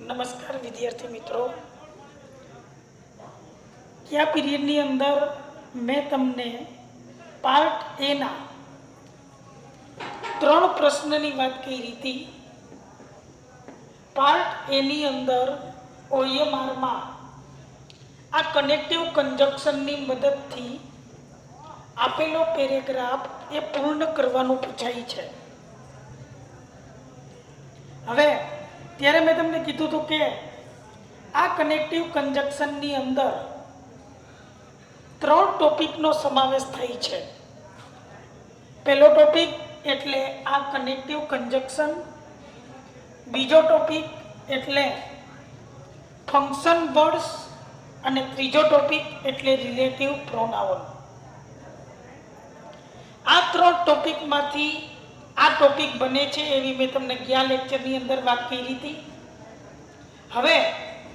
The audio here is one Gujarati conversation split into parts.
नमस्कार विद्यार्थी मित्रों, क्या पीरियडनी अंदर मैं तमने पार्ट ए ना 3 प्रश्ननी बात करी थी। पार्ट ए नी अंदर OMR में आ कनेक्टिव कंजक्शननी मददथी आपेलो पेरेग्राफ ए पूर्ण करवानुं पूछाई छे। हवे त्यारे मैं तमने कीधुं हतुं के आ कनेक्टिव कंजक्शननी अंदर 3 टॉपिकनो समावेश थाय छे। पहलो टॉपिक एटले आ कनेक्टिव कंजक्शन, बीजो टॉपिक एटले फंक्शन वर्ड्स अने त्रीजो टॉपिक एटले रिलेटिव प्रोनाउन। आ 3 टॉपिक मांथी आ टॉपिक बने छे एवी मैं तमने ગયા लेक्चरनी अंदर बात करी थी। हवे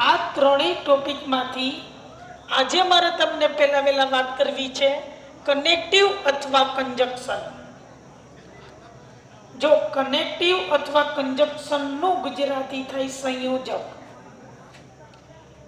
आ 3 टॉपिक मांथी આજે મારે તમને પહેલા વેલા વાત કરવી છે કનેક્ટિવ અથવા કંજક્શન। જો કનેક્ટિવ અથવા કંજક્શન નું ગુજરાતી થાય સંયોજક।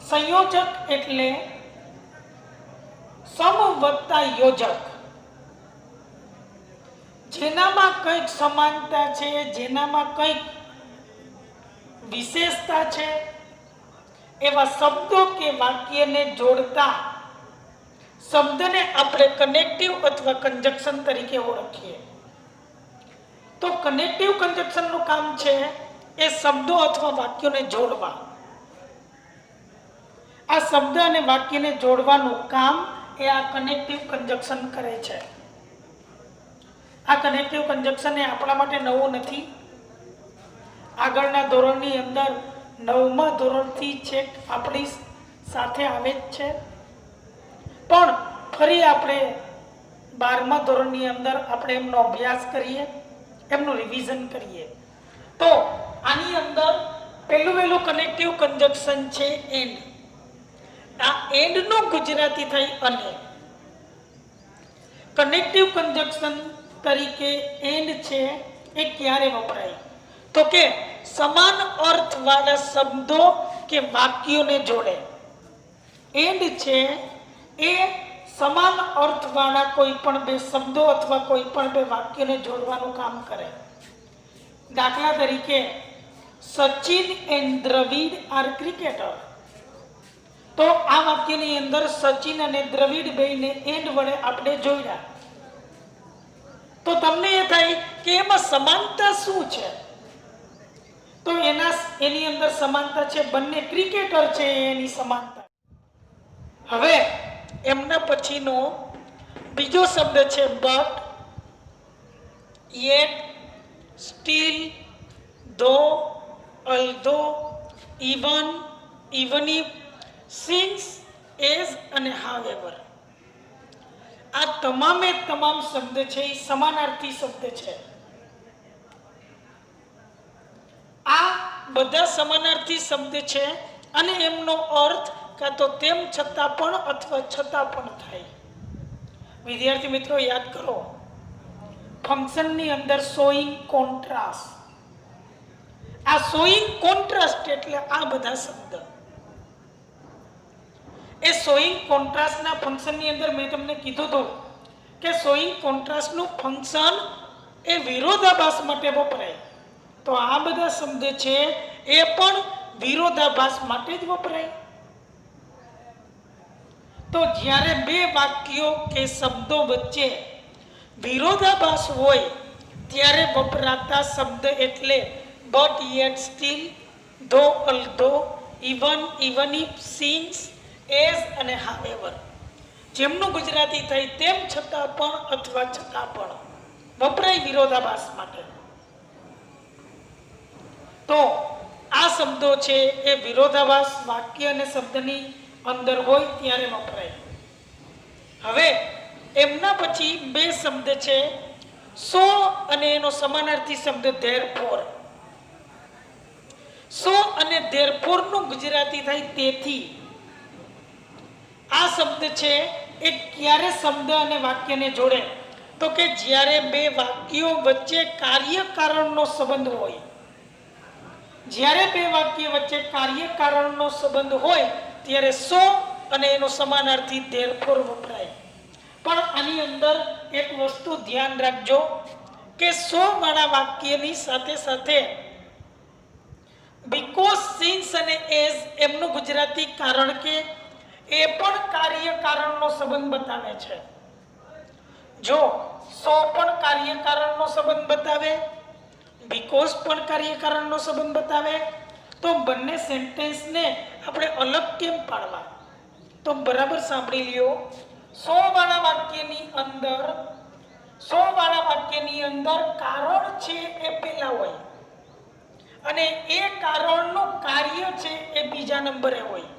સંયોજક એટલે સમ વત્તા યોજક, જેનામાં કંઈક સમાનતા છે, જેનામાં કંઈક વિશેષતા છે, एवा शब्दों के वाक्य ने जोड़ता शब्द ने आपणे कनेक्टिव अथवा कंजक्शन तरीके ओळखीए। तो कनेक्टिव कंजक्शन नु काम छे ए शब्दों अथवा वाक्यों ने जोड़वा। आ शब्द अने वाक्य ने जोड़वानुं काम ए आ कनेक्टिव कंजक्शन करे छे। आ कनेक्टिव कंजक्शन ए आपणा माटे नवुं नथी। आगळना धोरणनी अंदर 9मा ધોરણથી છેક આપણી સાથે આવે જ છે, પણ ફરી આપણે 12મા ધોરણની અંદર આપણે એમનો અભ્યાસ કરીએ, એમનું રિવિઝન કરીએ। તો આની અંદર પહેલું કનેક્ટિવ કંજક્શન છે એન્ડ। આ એન્ડનો ગુજરાતી થઈ અને। કનેક્ટિવ કંજક્શન તરીકે એન્ડ છે એ ક્યારે વપરાય तो के समान अर्थ वाला शब्दों के वाक्यों ने जोड़े। एंड छे ए समान अर्थ वाला कोई पण बे शब्दों अथवा कोई पण बे वाक्यों ने जोड़वानुं काम करे। दाखला तरीके Sachin and Dravid are cricketer. तो आ वाक्यनी अंदर सचिन अने द्रविड बेयने एंड वडे आपणे जोड्या तो तमने ए थाय के एमां समानता शुं छे। तो एनी अंदर समानता छे, बंने क्रिकेटर छे एनी समानता। हवे एमना पछीनो बीजो शब्द छे but, yet, still, though, although, even, even if, since, as अने हावेवर। आ तमामे तमाम शब्द छे ई समानार्थी शब्द छे। आ बधा समानार्थी शब्द छे अने एमनो अर्थ का तो तेम छतां पण अथवा छतां पण थाय। विद्यार्थी मित्रों याद करो, फंक्शन नी अंदर शोइंग कॉन्ट्रास्ट। आ शोइंग कॉन्ट्रास्ट एटले आ बधा शब्द। ए शोइंग कॉन्ट्रास्ट ना फंक्शन नी अंदर मैं तमने कीधुं हतुं के शोइंग कॉन्ट्रास्ट नु फंक्शन ए विरोधाभास माटे वपराय। तो आ बधा शब्द छे ए पण विरोधाभास माटे ज वपराय। तो ज्यारे बे वाक्यों के शब्दों वच्चे विरोधाभास होय त्यारे वपराता शब्द एटले but, yet, still, though, although, even, even if, since, as अने हावेवर। जेमनुं गुजराती थाय तेम छतां पण अथवा छतां पण वपराय विरोधाभास माटे। तो आ शब्दों छे ए विरोधाभास वाक्य अने शब्दनी अंदर होय त्यारे वपराय। हवे एमना पछी बे शब्द छे सो अने एनो समानार्थी शब्द धेरफोर। सो अने धेरफोर नुं गुजराती थाय तेथी। आ शब्द छे ए क्यारे शब्द अने वाक्य ने जोड़े तो के ज्यारे बे वाक्यों वच्चे कार्य कारणनो संबंध होय। જ્યારે બે વાક્ય વચ્ચે કાર્ય કારણનો સંબંધ હોય ત્યારે સો અને એનો સમાનાર્થી ધેરફોર વપરાય. પણ આની અંદર એક વસ્તુ ધ્યાન રાખજો કે સો વાળા વાક્યની સાથે સાથે બીકોઝ, સિન્સ અને એઝ એમનું ગુજરાતી કારણ કે એ પણ કાર્ય કારણનો સંબંધ બતાવે છે. જો સો પણ કાર્ય કારણનો સંબંધ બતાવે, બીકોઝ પણ કાર્ય કારણનો સંબંધ બતાવે, તો બંને સેન્ટેન્સને આપણે અલગ કેમ પાડવા? તો બરાબર સાંભળી લ્યો. સો વાળા વાક્યની અંદર કારણ છે એ પહેલા હોય અને એ કારણનું કાર્ય છે એ બીજા નંબરે હોય.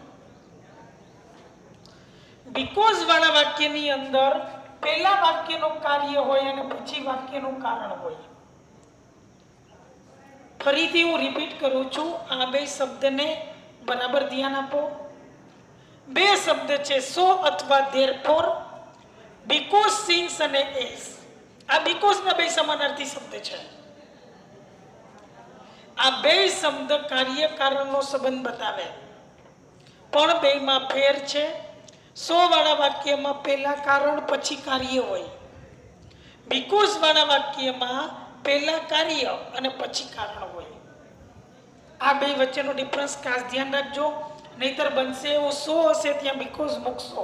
બીકોઝ વાળા વાક્યની અંદર પહેલા વાક્યનું કાર્ય હોય અને પછી વાક્યનું કારણ હોય. ફરીથી હું રિપીટ કરું છું, આ બે શબ્દને બરાબર ધ્યાન આપો. બે શબ્દ છે સો અથવા ધેરફોર, બીકોઝ, સિન્સ અને એઝ. આ બીકોઝ ના બે સમાનાર્થી શબ્દ છે. આ બે શબ્દ કાર્ય કારણનો સંબંધ બતાવે, પણ બેમાં ફેર છે. સો વાળા વાક્યમાં પહેલા કારણ પછી કાર્ય હોય, બીકોઝ વાળા વાક્યમાં પહેલા કાર્ય અને પછી કારણ હોય. આ બે વચ્ચેનો ડિફરન્સ ખાસ ધ્યાન રાખજો, નહીતર બનશે એવું સો હશે ત્યાં બીકોઝ મૂકશો,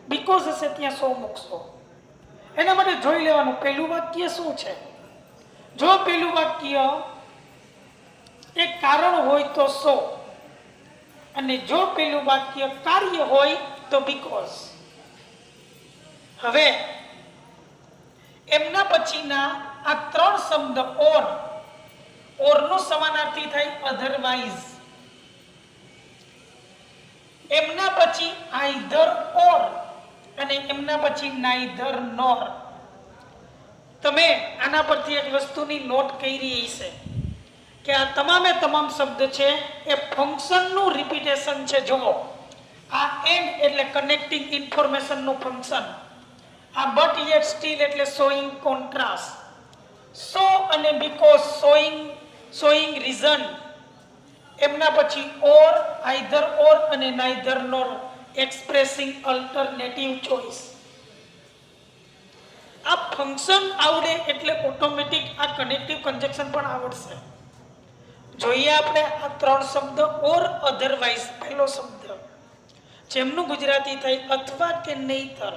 બીકોઝ હશે ત્યાં સો મૂકશો. એના માટે જોઈ લેવાનું પહેલું વાક્ય શું છે. જો પહેલું વાક્ય એક કારણ હોય તો સો, અને જો પેલું વાક્ય કાર્ય હોય તો બીકોઝ. હવે એમના પછીના આ ત્રણ શબ્દ ઓર નો સમાનાર્થી થાય અધરવાઇઝ. એમના પછી આઈધર ઓર અને એમના પછી નાઈધર નોર. તમે આના પરથી એક વસ્તુની નોટ કરી છે કે આ તમામે તમામ શબ્દ છે એ ફંક્શનનું રિપીટેશન છે. જુઓ, આ એન્ડ એટલે કનેક્ટિંગ ઇન્ફોર્મેશનનું ફંક્શન, આ બટ યેટ સ્ટીલ એટલે શોઈંગ કોન્ટ્રાસ્ટ, સો અને બીકોઝ શોઈંગ રીઝન, એમના પછી ઓર, આઈધર ઓર અને નાઈધર નોર એક્સપ્રેસિંગ અલ્ટરનેટિવ ચોઇસ. આ ફંક્શન આવડે એટલે ઓટોમેટિક આ કનેક્ટિવ કન્જક્શન પણ આવડશે. જોઈએ આપણે આ ત્રણ શબ્દ ઓર, અધરવાઇઝ. પહેલો શબ્દ જેમનું ગુજરાતી થાય અથવા કે નહીતર.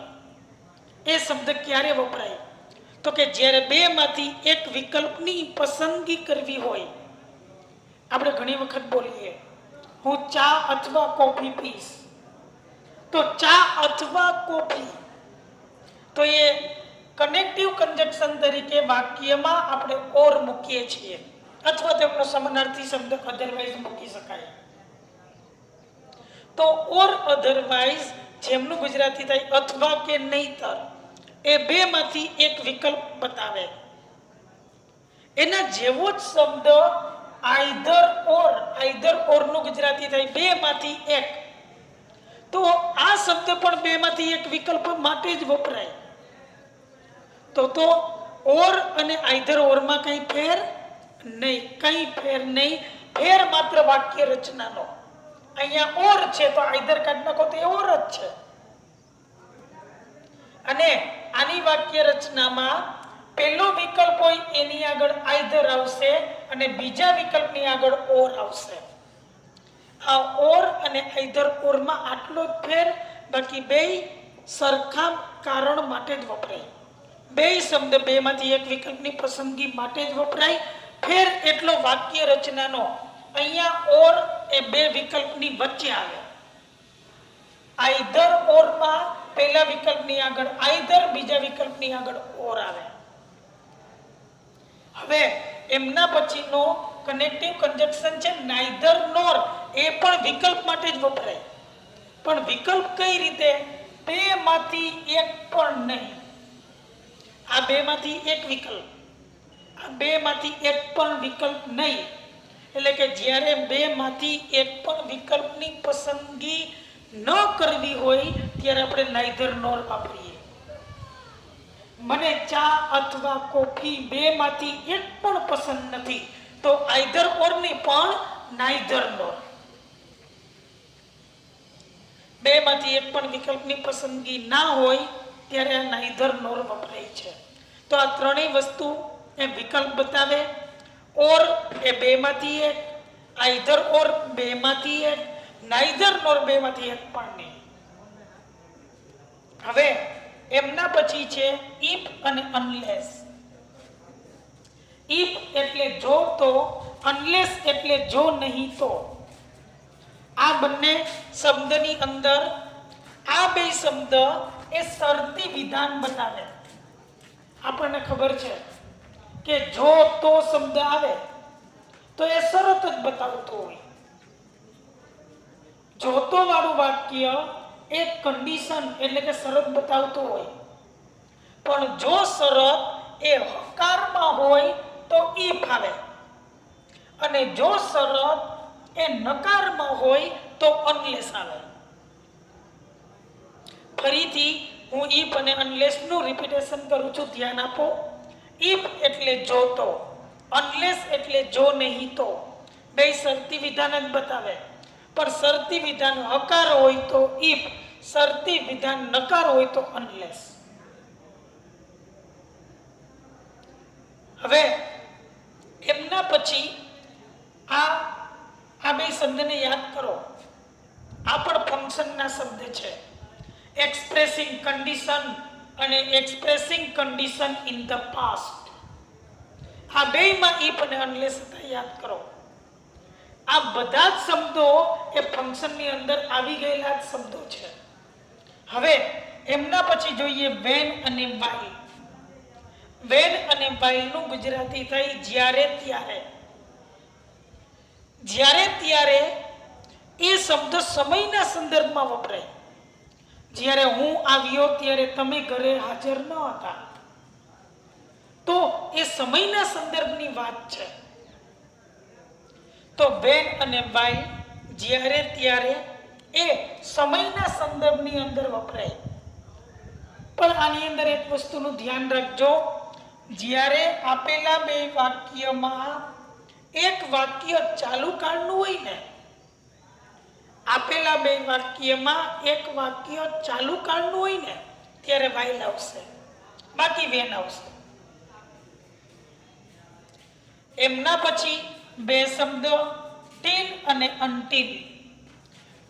એ શબ્દ ક્યારે વપરાય? તો કે જ્યારે બે માંથી એક વિકલ્પની પસંદગી કરવી હોય. આપણે ઘણી વખત બોલીએ હું ચા અથવા કોફી પીશ, તો ચા અથવા કોફી, તો એ કનેક્ટિવ કન્જક્શન તરીકે વાક્યમાં આપણે ઓર મૂકીએ છીએ, અથવા તેમનો સમાનાર્થી શબ્દ અધરવાઇઝ મૂકી શકાય. તો ઓર, અધરવાઇઝ જેમનું ગુજરાતી થાય અથવા કે નહીતર, એ બે માંથી એક વિકલ્પ બતાવે. એના જેવો જ શબ્દ આઈધર ઓર નું ગુજરાતી થાય બે માંથી એક. તો આ શબ્દ પણ બે માંથી એક વિકલ્પ માટે જ વપરાય. તો ઓર અને આઈધર ઓરમાં કઈ ફેર નહીં, કઈ ફેર નહીં. ફેર માત્ર વાક્ય રચનાનો. અહીંયા ઓર છે તો આઈધર કાઢી નાખો તો એ ઓર જ છે. અને આની વાક્ય રચનામાં પહેલો વિકલ્પ હોય એની આગળ આઈધર આવશે અને બીજા વિકલ્પની આગળ ઓર આવશે. આ ઓર અને આઈધર ઓરમાં આટલો જ ફેર, બાકી બે સરખા કારણ માટે જ વપરાય. બે શબ્દ બે માંથી એક વિકલ્પની પસંદગી માટે જ વપરાય. ફેર એટલો વાક્ય રચનાનો. અહીંયા ઓર એ બે વિકલ્પની વચ્ચે આવે. આઈધર ઓરમાં પહેલા વિકલ્પની આગળ આઈધર, બીજા વિકલ્પની આગળ ઓર આવે. હવે એમના પછીનો કનેક્ટિવ કન્જક્શન છે નાઈધર નોર. એ પણ વિકલ્પ માટે જ વપરાય, પણ વિકલ્પ કઈ રીતે? બે માંથી એક પણ નહીં. આ બે માંથી એક વિકલ્પ, આ બે માંથી એક પણ વિકલ્પ નહીં. એટલે કે જ્યારે બે માંથી એક પણ વિકલ્પની પસંદગી ન કરવી હોય ત્યારે આપણે નાઈધર નોર વાપરીએ. મને ચા અથવા કોફી બે માંથી એક પણ પસંદ નથી, તો આઈધર ઓર ની પણ નાઈધર નોર. બેમાંથી એક પણ વિકલ્પની પસંદગી ના હોય ત્યારે આ નાઈધર નોર વપરાય છે. તો આ ત્રણેય વસ્તુ એ વિકલ્પ બતાવે. ઓર એ બેમાંથી એક, આઈધર ઓર બેમાંથી એક, નાઈધર નોર બેમાંથી એક પણ નહીં. હવે એમના પછી છે ઇફ અને અનલેસ. ઇફ એટલે જો તો, અનલેસ એટલે જો નહીં તો. આ બંને શબ્દની અંદર આ બે શબ્દ એ શરતી વિધાન બતાવે. આપણને ખબર છે કે જો તો શબ્દ આવે તો એ શરત જ બતાવતો હોય. જોતો વાળું વાક્ય એક કન્ડિશન એટલે કે શરત બતાવતું હોય. પણ જો શરત એ હકારમાં હોય તો ઇફ આવે, અને જો શરત એ નકારમાં હોય તો અનલેસ આવે. ફરીથી હું ઇફ અને અનલેસ નું રિપીટેશન કરું છું, ધ્યાન આપો. ઇફ એટલે જો તો, અનલેસ એટલે જો નહીં તો. બે શરતી વિધાન જ બતાવે. પણ શરતી વિધાન હકાર હોય તો ઇફ, શરતી વિધાન નકાર હોય તો અનલેસ. હવે એમના પછી આ બે શબ્દને યાદ કરો. આ પણ ફંક્શનના શબ્દ છે. એક્સપ્રેસિંગ કન્ડિશન અને expressing condition in the past. આ બેમાં ઇફ અને અનલેસ હતા, યાદ કરો. આ બધા જ શબ્દો એ ફંક્શનની અંદર આવી ગયેલા જ શબ્દો છે. હવે એમના પછી જોઈએ વેન અને વાઇલ. વેન અને વાઇલ નું ગુજરાતી થાય જ્યારે ત્યારે. જ્યારે ત્યારે એ શબ્દ સમયના સંદર્ભમાં વપરાય. જ્યારે હું આવ્યો ત્યારે તમે ઘરે હાજર ન હતા, તો એ સમયના સંદર્ભની વાત છે. તો વેન અને વાઇલ જ્યારે ત્યારે એ સમયના સંદર્ભની અંદર વપરાય. પણ આની અંદર એક વસ્તુનું ધ્યાન રાખજો. જ્યારે આપેલા બે વાક્યમાં એક વાક્ય ચાલુ કાળનું હોય ને, આપેલા બે વાક્યમાં એક વાક્ય ચાલુ કાળનું હોય ને, ત્યારે વાઇલ આવશે, બાકી વેન આવશે. એમના પછી બે શબ્દ ટીલ અને અનટીલ.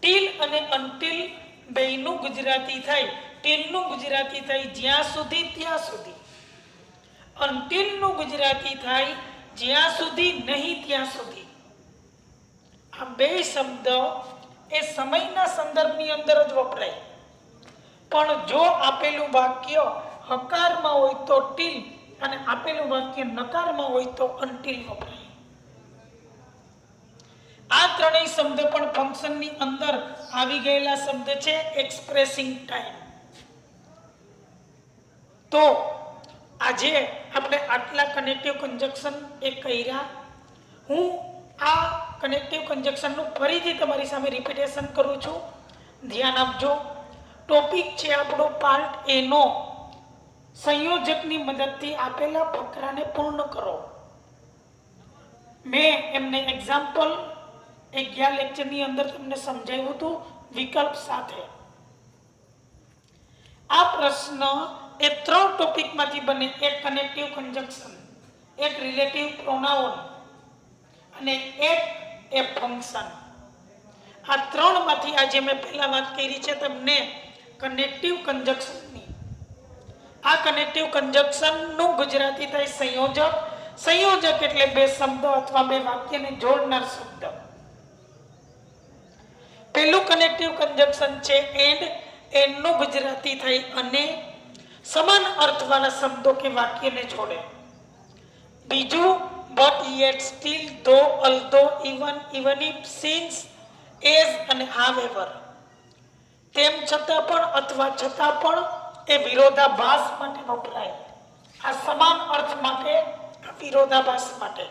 ટીલ અને અનટીલ બેયનું ગુજરાતી થાય. ટીલનું ગુજરાતી થાય જ્યાં સુધી ત્યાં સુધી. અનટીલનું ગુજરાતી થાય જ્યાં સુધી નહીં ત્યાં સુધી. આ બે શબ્દ એ સમયના સંદર્ભની અંદર જ વપરાય. પણ જો આપેલું વાક્ય હકારમાં હોય તો ટીલ, અને આપેલું વાક્ય નકારમાં હોય તો અનટીલ વપરાય. આ ત્રણેય શબ્દ પણ ફંક્શનની અંદર આવી ગયેલા શબ્દ છે. Expressing time. તો આજે આપણે આટલા કનેક્ટિવ કન્જક્શન એ કર્યા. હું આ કનેક્ટિવ કન્જક્શનનું ફરીથી તમારી સામે રિપીટેશન કરું છું, ધ્યાન આપજો. ટોપિક છે આપણો પાર્ટ એ નો સંયોજકની મદદથી આપેલા ફકરાને પૂર્ણ કરો. મેં એમને એક્ઝામ્પલ ગયા લેક્ચરની અંદર તમને સમજાવ્યું હતું વિકલ્પ સાથે. આ પ્રશ્ન એ ત્રણ ટોપિકમાંથી બને. એક કનેક્ટિવ કન્જક્શન, એક રિલેટિવ પ્રોનાઉન અને એક એ ફંક્શન. આ ત્રણમાંથી આજે મેં પહેલા વાત કરી છે તમને કનેક્ટિવ કન્જક્શનની. આ કનેક્ટિવ કન્જક્શનનું ગુજરાતી થાય સંયોજક. સંયોજક એટલે બે શબ્દો અથવા બે વાક્યને જોડનાર શબ્દ. પહેલું કનેક્ટિવ કન્જક્શન છે એન્ડ. એન્ડનું ગુજરાતી થાય અને. સમાન અર્થવાળા શબ્દો કે વાક્યને જોડે. બીજું but, yet, still, though, although, even, even if, since, as અને હાવેવર. તેમ છતાં પણ અથવા છતાં પણ એ વિરોધાભાસ માટે વપરાય. આ સમાન અર્થ માટે, વિરોધાભાસ માટે.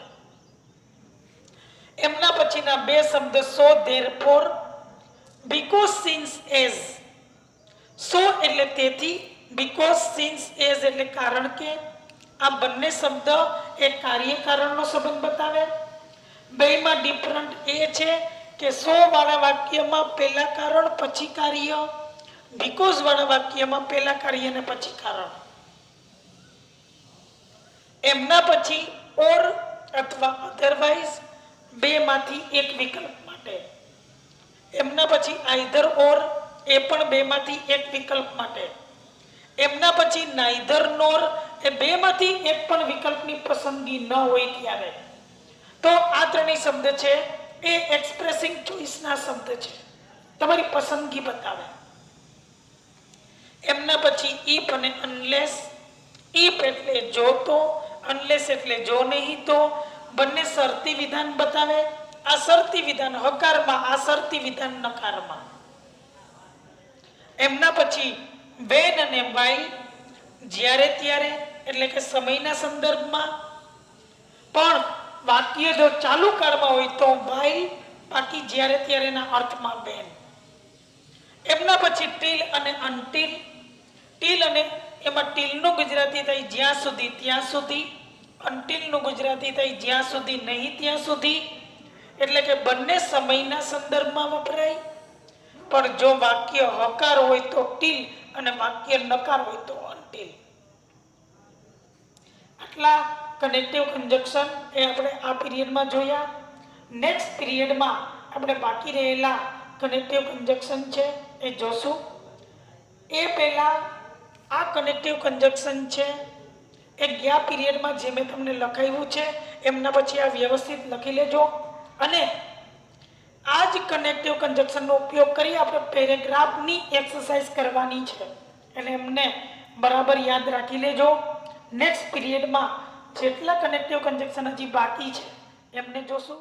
એમના પછીના બે શબ્દ સો, ધેરફોર, બીકોઝ, સિન્સ, એઝ. સો એટલે તેથી, બીકોઝ, સિન્સ, એઝ એટલે કારણ કે. આ બંને શબ્દ એ કાર્ય કારણનો સંબંધ બતાવે. બેમાં ડિફરન્ટ એ છે કે સો વાળા વાક્યમાં પહેલા કારણ પછી કાર્ય, બીકોઝ વાળા વાક્યમાં પહેલા કાર્ય ને પછી કારણ. એમના પછી ઓર અથવા અધરવાઇઝ બેમાંથી એક વિકલ્પ માટે. એમના પછી આઈધર ઓર એ પણ બેમાંથી એક વિકલ્પ માટે. એમના પછી નાઈધર નોર એ બેમાંથી એક પણ વિકલ્પની પસંદગી ન હોય ત્યારે. તો આ ત્રણેય શબ્દ છે એ એક્સપ્રેસિંગ ચોઇસના શબ્દ છે, તમારી પસંદગી બતાવે. એમના પછી ઇફ અને અનલેસ. ઇફ એટલે જો તો, અનલેસ એટલે જો નહીં તો. બંને શરતી વિધાન બતાવે. આ શરતી વિધાન હકારમાં, આ શરતી વિધાન નકારમાં. એમના પછી વેન અને વાઇલ, જ્યારે ત્યારે એટલે કે સમયના સંદર્ભમાં. પણ વાક્ય જો ચાલુ કાળમાં હોય તો વાઇલ, બાકી જ્યારે ત્યારેના અર્થમાં વેન. એમના પછી ટીલ અને અનટીલ. ટીલ અને એમાં ટીલનું ગુજરાતી થાય જ્યાં સુધી ત્યાં સુધી, અનટીલનું ગુજરાતી થાય જ્યાં સુધી નહીં ત્યાં સુધી. એટલે કે બંને સમયના સંદર્ભમાં વપરાય. પણ જો વાક્ય હકાર હોય તો ટીલ અને વાક્ય નકાર હોય તો અનટીલ. આટલા કનેક્ટિવ કન્જક્શન એ આપણે આ પીરિયડમાં જોયા. નેક્સ્ટ પીરિયડમાં આપણે બાકી રહેલા કનેક્ટિવ કન્જક્શન છે એ જોશું. એ પહેલા આ કનેક્ટિવ કન્જક્શન છે એ ગયા પીરિયડમાં જે મેં તમને લખાવ્યું છે એમના પછી આ વ્યવસ્થિત લખી લેજો. અને આ જ કનેક્ટિવ કન્જક્શનનો ઉપયોગ કરી આપણે પેરેગ્રાફની એક્સરસાઇઝ કરવાની છે, એટલે એમને બરાબર યાદ રાખી લેજો. નેક્સ્ટ પીરિયડમાં જેટલા કનેક્ટિવ કન્જક્શન હજી બાકી છે એમને જોશું.